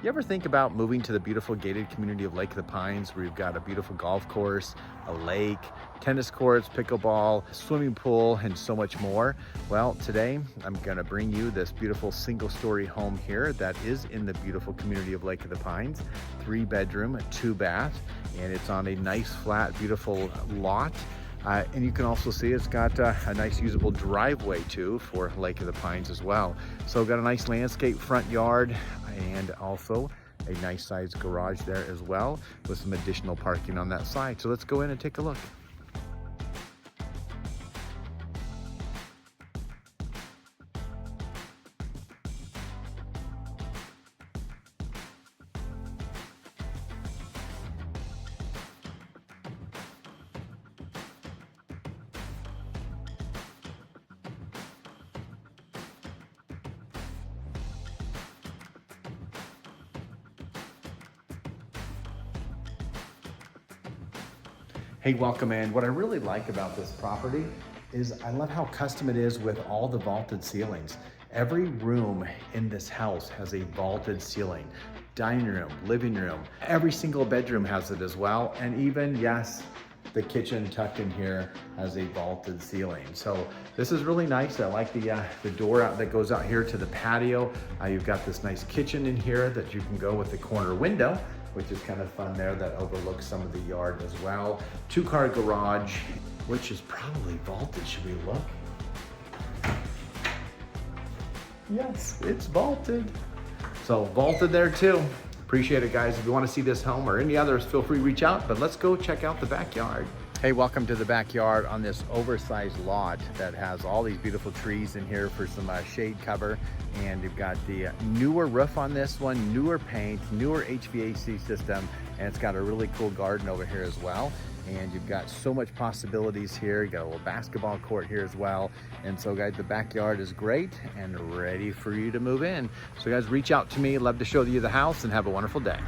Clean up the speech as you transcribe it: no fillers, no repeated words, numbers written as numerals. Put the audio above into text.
You ever think about moving to the beautiful gated community of Lake of the Pines, where you've got a beautiful golf course, a lake, tennis courts, pickleball, swimming pool, and so much more? Well, today I'm gonna bring you this beautiful single-story home here that is in the beautiful community of Lake of the Pines. 3-bedroom, 2-bath, and it's on a nice, flat, beautiful lot. And you can also see it's got a nice usable driveway too for Lake of the Pines as well. So we've got a nice landscape front yard and also a nice sized garage there as well with some additional parking on that side. So let's go in and take a look. Hey, welcome in. What I really like about this property is I love how custom it is with all the vaulted ceilings. Every room in this house has a vaulted ceiling. Dining room, living room, every single bedroom has it as well. And even, yes, the kitchen tucked in here has a vaulted ceiling. So this is really nice. I like the door out that goes out here to the patio. You've got this nice kitchen in here that you can go with the corner window, which is kind of fun there, that overlooks some of the yard as well. 2-car garage, which is probably vaulted. Should we look? Yes, it's vaulted. So vaulted there too. Appreciate it, guys. If you want to see this home or any others, feel free to reach out, but let's go check out the backyard. Hey, welcome to the backyard on this oversized lot that has all these beautiful trees in here for some shade cover. And you've got the newer roof on this one, newer paint, newer HVAC system, and it's got a really cool garden over here as well. And you've got so much possibilities here. You got a little basketball court here as well. And so guys, the backyard is great and ready for you to move in. So guys, reach out to me. Love to show you the house and have a wonderful day.